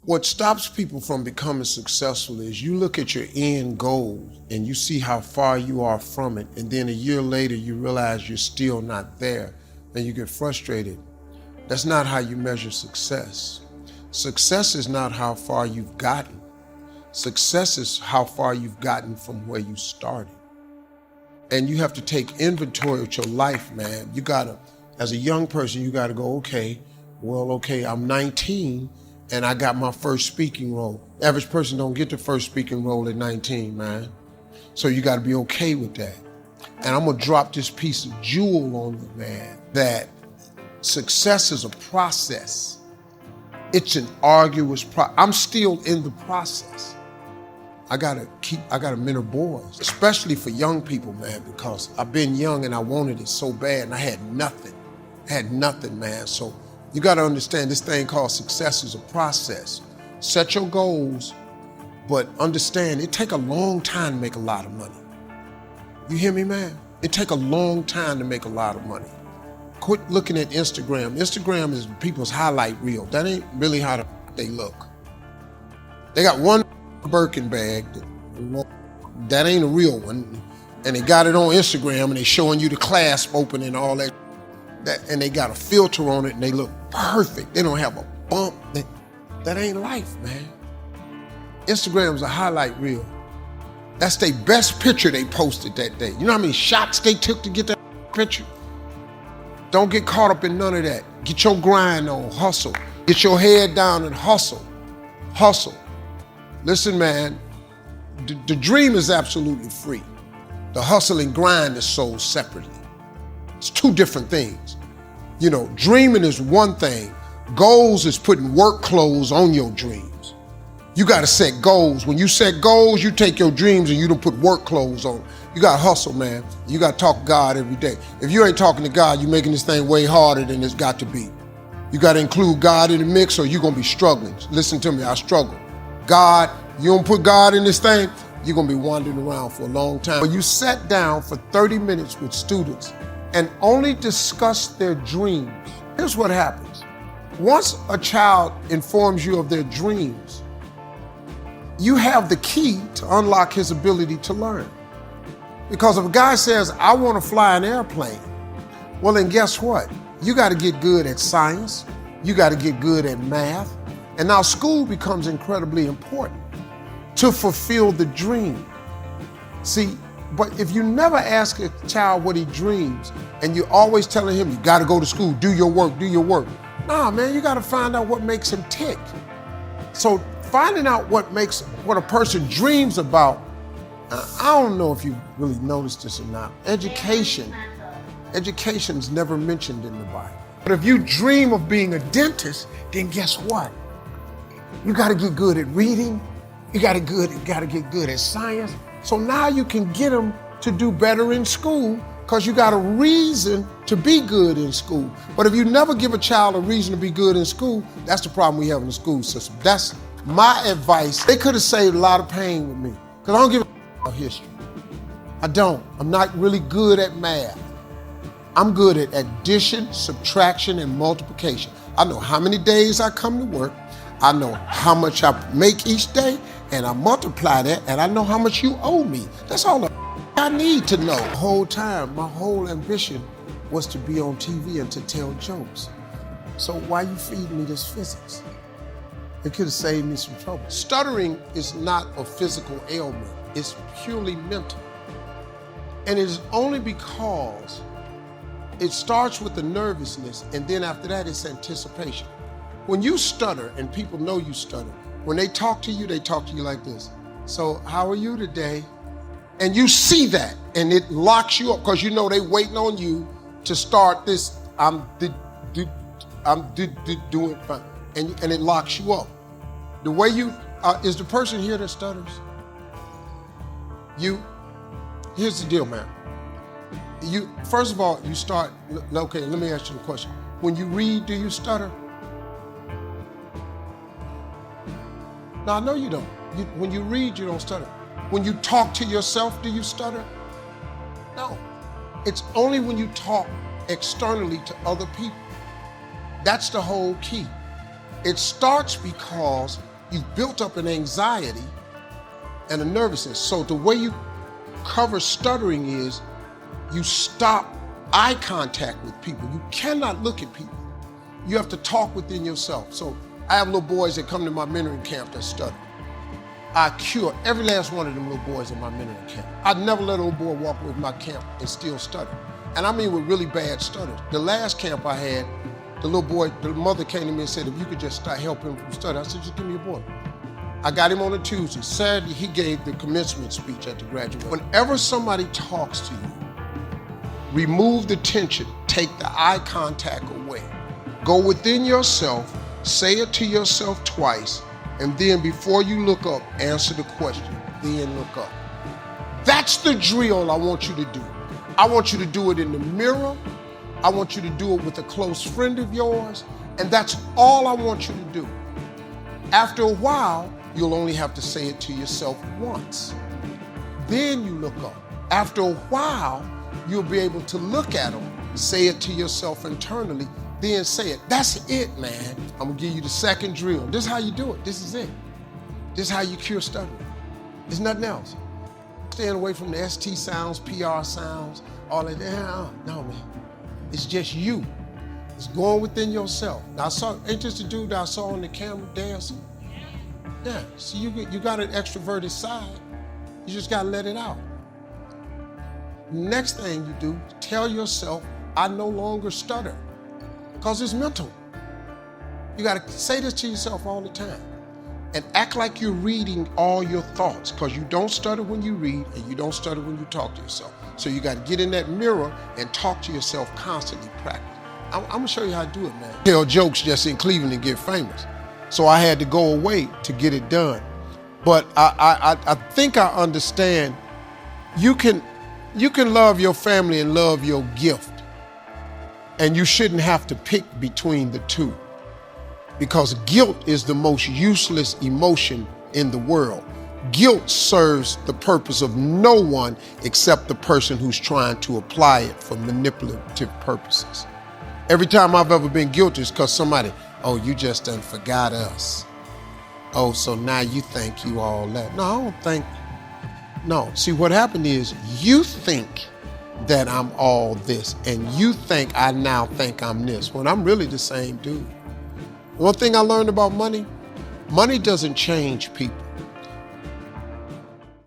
What stops people from becoming successful is you look at your end goal and you see how far you are from it, and then a year later you realize you're still not there, and you get frustrated. That's not how you measure success. Success is not how far you've gotten. Success is how far you've gotten from where you started. And you have to take inventory of your life, man. You gotta, as a young person, you gotta go, okay, I'm 19 and I got my first speaking role. Average person don't get the first speaking role at 19, man. So you gotta be okay with that. And I'm gonna drop this piece of jewel on you, man, that success is a process. It's an arduous process. I'm still in the process. I gotta mentor boys, especially for young people, man, because I've been young and I wanted it so bad and I had nothing, man. So you gotta understand this thing called success is a process. Set your goals, but understand it take a long time to make a lot of money. You hear me, man? It take a long time to make a lot of money. Quit looking at Instagram. Instagram is people's highlight reel. That ain't really how they look. They got one Birkin bag, that ain't a real one, and they got it on Instagram and they showing you the clasp open and all that, and they got a filter on it and they look perfect. They don't have a bump. That ain't life, man. Instagram's a highlight reel. That's their best picture they posted that day. You know how many shots they took to get that picture? Don't get caught up in none of that. Get your grind on, hustle. Get your head down and hustle. Hustle. Listen, man, the dream is absolutely free. The hustle and grind is sold separately. It's two different things. You know, dreaming is one thing. Goals is putting work clothes on your dreams. You gotta set goals. When you set goals, you take your dreams and you don't put work clothes on. You gotta hustle, man. You gotta talk to God every day. If you ain't talking to God, you're making this thing way harder than it's got to be. You gotta include God in the mix or you're gonna be struggling. Listen to me, I struggle. God, you don't put God in this thing, you're gonna be wandering around for a long time. When you sat down for 30 minutes with students and only discuss their dreams, here's what happens. Once a child informs you of their dreams, you have the key to unlock his ability to learn. Because if a guy says, I wanna fly an airplane, well then guess what? You gotta get good at science, you gotta get good at math, and now school becomes incredibly important to fulfill the dream. See, but if you never ask a child what he dreams and you're always telling him, you gotta go to school, do your work. Nah, man, you gotta find out what makes him tick. So finding out what a person dreams about, I don't know if you really noticed this or not, education's never mentioned in the Bible. But if you dream of being a dentist, then guess what? You gotta get good at reading, you gotta get good at science. So now you can get them to do better in school because you got a reason to be good in school. But if you never give a child a reason to be good in school, that's the problem we have in the school system. That's my advice. They could have saved a lot of pain with me because I don't give a about history. I don't. I'm not really good at math. I'm good at addition, subtraction, and multiplication. I know how many days I come to work. I know how much I make each day, and I multiply that, and I know how much you owe me. That's all I need to know. The whole time, my whole ambition was to be on TV and to tell jokes. So why you feeding me this physics? It could have saved me some trouble. Stuttering is not a physical ailment. It's purely mental. And it is only because it starts with the nervousness, and then after that, it's anticipation. When you stutter, and people know you stutter, when they talk to you like this. So, how are you today? And you see that, and it locks you up, because you know they waiting on you to start this, I'm doing fine, and it locks you up. The way you, is the person here that stutters? Here's the deal, man. First of all, you start, okay, let me ask you a question. When you read, do you stutter? No, I know you don't. When you read, you don't stutter. When you talk to yourself, do you stutter? No. It's only when you talk externally to other people. That's the whole key. It starts because You've built up an anxiety and a nervousness. So the way you cover stuttering is you stop eye contact with people. You cannot look at people. You have to talk within yourself. So I have little boys that come to my mentoring camp that stutter. I cure every last one of them little boys in my mentoring camp. I'd never let a little boy walk with my camp and still stutter. And I mean with really bad stutters. The last camp I had, the little boy, the mother came to me and said, if you could just help him from stutter. I said, just give me a boy. I got him on a Tuesday. Saturday, he gave the commencement speech at the graduation. Whenever somebody talks to you, remove the tension, take the eye contact away. Go within yourself, say it to yourself twice, and then before you look up, answer the question, then look up. That's the drill I want you to do. I want you to do it in the mirror. I want you to do it with a close friend of yours, and that's all I want you to do. After a while, you'll only have to say it to yourself once. Then you look up. After a while, you'll be able to look at them, say it to yourself internally, then say it. That's it, man. I'm gonna give you the second drill. This is how you do it. This is it. This is how you cure stuttering. There's nothing else. Staying away from the ST sounds, PR sounds, all that. No, man. It's just you. It's going within yourself. Now, ain't this the dude that I saw on the camera dancing? Yeah, so you got an extroverted side. You just gotta let it out. Next thing you do, tell yourself, I no longer stutter, because it's mental. You gotta say this to yourself all the time and act like you're reading all your thoughts, because you don't stutter when you read and you don't stutter when you talk to yourself. So you gotta get in that mirror and talk to yourself constantly, practice. I'm gonna show you how to do it, man. Tell jokes just in Cleveland and get famous. So I had to go away to get it done. But I think I understand you can love your family and love your gift, and you shouldn't have to pick between the two, because guilt is the most useless emotion in the world. Guilt serves the purpose of no one except the person who's trying to apply it for manipulative purposes. Every time I've ever been guilty is because somebody, oh, you just done forgot us. Oh, so now you think you all that. No, I don't think. No, see what happened is you think that I'm all this, and you think I now think I'm this, when I'm really the same dude. One thing I learned about money doesn't change people.